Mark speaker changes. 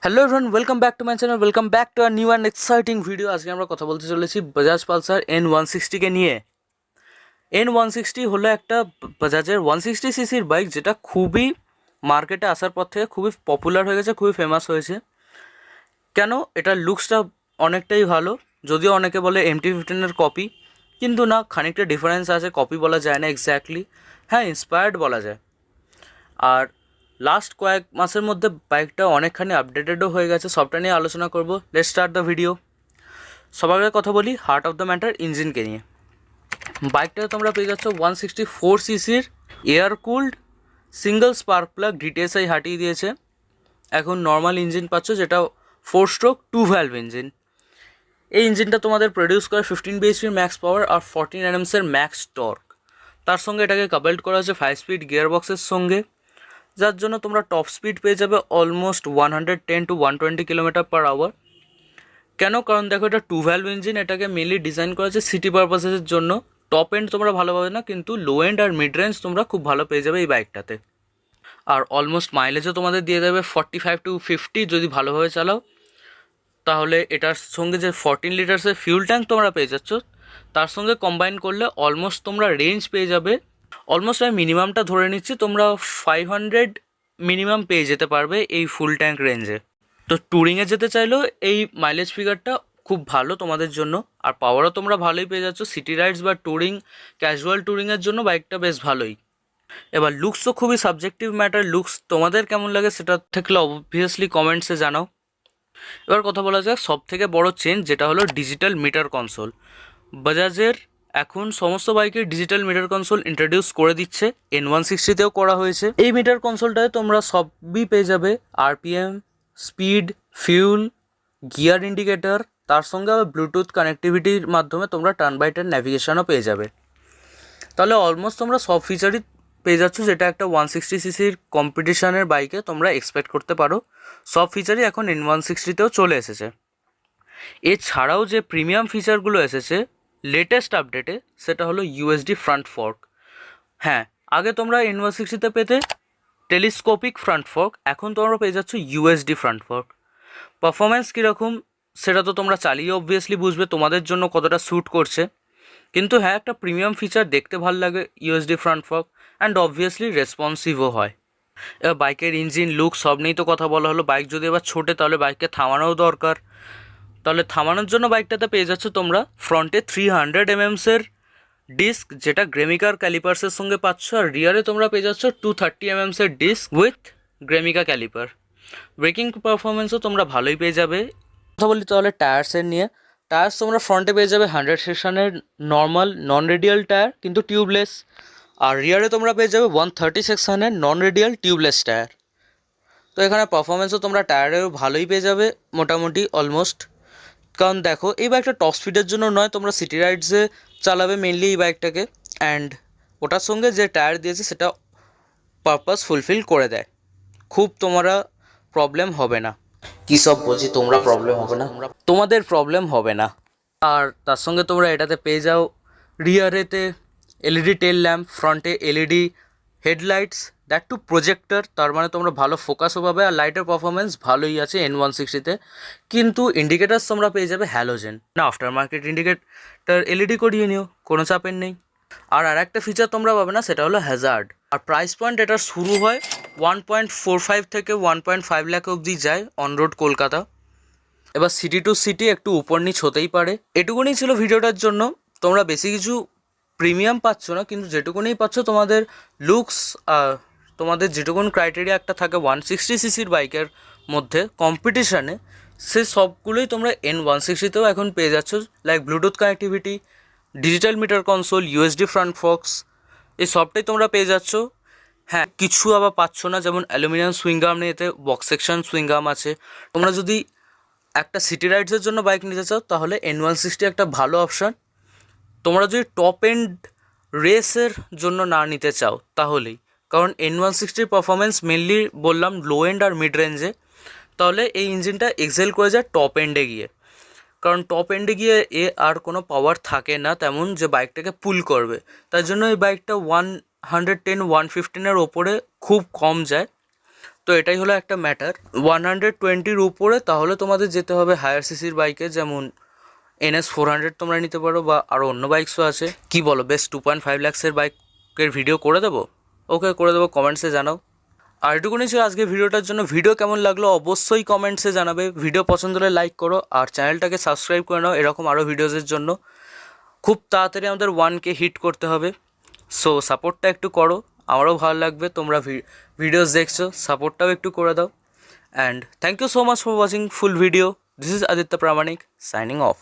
Speaker 1: Hello everyone, welcome back to my channel, welcome back to our new and exciting video. আজকে আমরা কথা বলতে চলেছি বাজাজ পালসার N160কে নিয়ে। N160 হলো একটা বাজাজের 160 সিসির বাইক, যেটা খুবই মার্কেটে আসার পর থেকে খুবই পপুলার হয়ে গেছে, খুবই ফেমাস হয়েছে। কেন? এটার লুকসটা অনেকটাই ভালো, যদিও অনেকে বলে MT-15-এর কপি, কিন্তু না, খানিকটা ডিফারেন্স আছে। কপি বলা যায় না এক্স্যাক্টলি, হ্যাঁ ইন্সপায়ার্ড বলা যায়। আর লাস্ট কয়েক মাসের মধ্যে বাইকটা অনেকখানি আপডেটেডও হয়ে গেছে, সবটা নিয়ে আলোচনা করব। Let's start the video. সবার আগে কথা বলি হার্ট অফ দ্য ম্যাটার, ইঞ্জিনকে নিয়ে। বাইকটাতে তোমরা পেয়ে যাচ্ছ 164 সিসির air cooled single spark plug DTSI হাঁটিয়ে দিয়েছে। এখন নর্মাল ইঞ্জিন পাচ্ছ, যেটা 4 স্ট্রোক 2 ভ্যালভ ইঞ্জিন। এই ইঞ্জিনটা তোমাদের প্রডিউস করে 15 bhp ম্যাক্স পাওয়ার আর 14 Nm ম্যাক্স টর্ক। তার সঙ্গে এটাকে কাপলড করা হয়েছে 5 স্পিড গিয়ার বক্সের সঙ্গে, যার জন্য তোমরা টপ স্পিড পেয়ে যাবে অলমোস্ট 110 to 120 km/h। কেন? কারণ দেখো, এটা 2 ভ্যালভ ইঞ্জিন, এটাকে মেনলি ডিজাইন করা হয়েছে সিটি পারপাসের জন্য। টপ এন্ড তোমরা ভালো পাবে না, কিন্তু লো এন্ড আর মিড রেঞ্জ তোমরা খুব ভালো পেয়ে যাবে এই বাইকটাতে। আর অলমোস্ট মাইলেজও তোমাদের দিয়ে দেবে 45 to 50 যদি ভালোভাবে চালাও। তাহলে এটার সঙ্গে যে 14 লিটার্সের ফিউল ট্যাঙ্ক তোমরা পেয়ে যাচ্ছ, তার সঙ্গে কম্বাইন করলে অলমোস্ট তোমরা রেঞ্জ পেয়ে যাবে। অলমোস্ট আমি মিনিমামটা ধরে নিচ্ছি, তোমরা 500 মিনিমাম পেয়ে যেতে পারবে এই ফুল ট্যাঙ্ক রেঞ্জে। তো ট্যুরিংয়ে যেতে চাইলেও এই মাইলেজ ফিগারটা খুব ভালো তোমাদের জন্য। আর পাওয়ারও তোমরা ভালোই পেয়ে যাচ্ছ। সিটি রাইডস বা ট্যুরিং, ক্যাজুয়াল ট্যুরিংয়ের জন্য বাইকটা বেশ ভালোই। এবার লুকস তো খুবই সাবজেক্টিভ ম্যাটার, লুকস তোমাদের কেমন লাগে সেটা থাকলে অবভিয়াসলি কমেন্টসে জানাও। এবার কথা বলা যাক সব থেকে বড় চেঞ্জ, যেটা হলো ডিজিটাল মিটার কনসোল। বাজাজের এখন সমস্ত বাইকে ডিজিটাল মিটার কনসোল ইন্ট্রোডিউস করে দিচ্ছে, N160তেও করা হয়েছে। এই মিটার কনসোলটায় তোমরা সবই পেয়ে যাবে, RPM, speed, fuel, gear indicator, তার সঙ্গে আবার ব্লুটুথ কানেক্টিভিটির মাধ্যমে তোমরা টার্ন বাই টার্ন ন্যাভিগেশনও পেয়ে যাবে। তাহলে অলমোস্ট তোমরা সব ফিচারই পেয়ে যাচ্ছ, যেটা একটা 160 সিসির কম্পিটিশনের বাইকে তোমরা এক্সপেক্ট করতে পারো। সব ফিচারই এখন N160তেও চলে এসেছে। এছাড়াও যে প্রিমিয়াম ফিচারগুলো এসেছে লেটেস্ট আপডেটে, সেটা হলো USD ফ্রন্ট ফর্ক। হ্যাঁ, আগে তোমরা N160তে পেতে টেলিস্কোপিক ফ্রন্ট ফর্ক, এখন তোমরা পেয়ে যাচ্ছ USD ফ্রন্ট ফর্ক। পারফরমেন্স কীরকম সেটা তো তোমরা চালিয়ে অবভিয়াসলি বুঝবে তোমাদের জন্য কতটা স্যুট করছে। কিন্তু হ্যাঁ, একটা প্রিমিয়াম ফিচার, দেখতে ভালো লাগে USD front fork, and obviously রেসপন্সিভও হয়। এবার বাইকের ইঞ্জিন, লুক সব নিয়েই তো কথা বলা হলো। বাইক যদি এবার ছোটে, তাহলে বাইককে থামানোও দরকার। তাহলে থামানোর জন্য বাইকটাতে পেয়ে যাচ্ছ তোমরা ফ্রন্টে 300 mm ডিস্ক, যেটা গ্রেমিকার ক্যালিপার্সের সঙ্গে পাচ্ছ। আর রিয়ারে তোমরা পেয়ে যাচ্ছ 230 mm disc with Grimeca caliper. Braking পারফরমেন্সও তোমরা ভালোই পেয়ে যাবে। কথা বলি তাহলে টায়ার্সের নিয়ে। টায়ার্স তোমরা ফ্রন্টে পেয়ে যাবে 100 সেকশনের নর্মাল নন রেডিয়াল টায়ার, কিন্তু টিউবলেস। আর রিয়ারে তোমরা পেয়ে যাবে 130 সেকশনের নন রেডিয়াল টিউবলেস টায়ার। তো এখানে পারফরমেন্সও তোমরা টায়ারেও ভালোই পেয়ে যাবে মোটামুটি অলমোস্ট। কারণ দেখো, এই বাইকটা টপ স্পিডের জন্য নয়, তোমরা সিটি রাইডসে চালাবে মেনলি এই বাইকটাকে। অ্যান্ড ওটার সঙ্গে যে টায়ার দিয়েছে সেটা পারপাস ফুলফিল করে দেয়, খুব তোমরা প্রবলেম হবে না। কী সব বলছি, তোমরা প্রবলেম হবে না, তোমাদের প্রবলেম হবে না। আর তার সঙ্গে তোমরা এটাতে পেয়ে যাও রিয়ারেতে LED টেল ল্যাম্প, ফ্রন্টে LED headlights, that too projector. তার মানে তোমরা ভালো ফোকাসও পাবে। আর লাইটের পারফরমেন্স ভালোই আছে N160তে, কিন্তু ইন্ডিকেটার্স তোমরা পেয়ে যাবে হ্যালোজেন, না আফটার মার্কেট ইন্ডিকেটার LED করিয়ে নিও, কোনো চাপের নেই। আর একটা ফিচার তোমরা পাবে না, সেটা হলো হ্যাজার্ড। আর প্রাইস পয়েন্ট এটার শুরু হয় 1.45 থেকে 1.5 লাখ অবধি যায় অন রোড কলকাতা। এবার সিটি টু সিটি একটু উপর নিচ হতেই পারে। এটুকুনি ছিল ভিডিওটার জন্য। তোমরা বেশি কিছু প্রিমিয়াম পাচ্ছ না, কিন্তু যেটুকুনি পাচ্ছ তোমাদের লুকস, তোমাদের যেটুকুন ক্রাইটেরিয়া একটা থাকে 160 সিসির বাইকের মধ্যে কম্পিটিশানে, সে সবগুলোই তোমরা N160তেও এখন পেয়ে যাচ্ছ। Like Bluetooth connectivity, digital meter console, USD front Fox, এই সবটাই তোমরা পেয়ে যাচ্ছ। হ্যাঁ, কিছু আবার পাচ্ছ না, যেমন অ্যালুমিনিয়াম সুইংগাম নিয়ে, এতে বক্স সেকশন সুইংগাম আছে। তোমরা যদি একটা সিটি রাইডসের জন্য বাইক নিতে চাও, তাহলে N160 একটা ভালো অপশান। তোমরা যদি টপ এন্ড রেসের জন্য না নিতে চাও তাহলেই, কারণ N160 পারফরমেন্স মেনলি বললাম লো এন্ড আর মিড রেঞ্জে, তাহলে এই ইঞ্জিনটা এক্সেল করে যায় টপ এন্ডে গিয়ে। কারণ টপ এন্ডে গিয়ে আর কোনো পাওয়ার থাকে না তেমন যে বাইকটাকে পুল করবে। তার জন্য এই বাইকটা 110-115-এর ওপরে খুব কম যায়। তো এটাই হলো একটা ম্যাটার। 120-র উপরে তাহলে তোমাদের যেতে হবে হায়ার সিসির বাইকে, যেমন NS 400 তোমরা নিতে পারো, বা আরও অন্য বাইকসও আছে। কি বলো, বেশ 2.5 লাখসের বাইকের ভিডিও করে দেবো? ওকে, করে দেবো, কমেন্টসে জানাও। আর এটুকুনি ছিল আজকে ভিডিওটার জন্য। ভিডিও কেমন লাগলো অবশ্যই কমেন্টসে জানাবে। ভিডিও পছন্দ হলে লাইক করো, আর চ্যানেলটাকে সাবস্ক্রাইব করে নাও এরকম আরও ভিডিওসের জন্য। খুব তাড়াতাড়ি আমাদের 1K হিট করতে হবে, সো সাপোর্টটা একটু করো, আমারও ভালো লাগবে। তোমরা ভিডিওস দেখছো, সাপোর্টটাও একটু করে দাও। And thank you so much for watching full video. This is Aditya Pramanik signing of.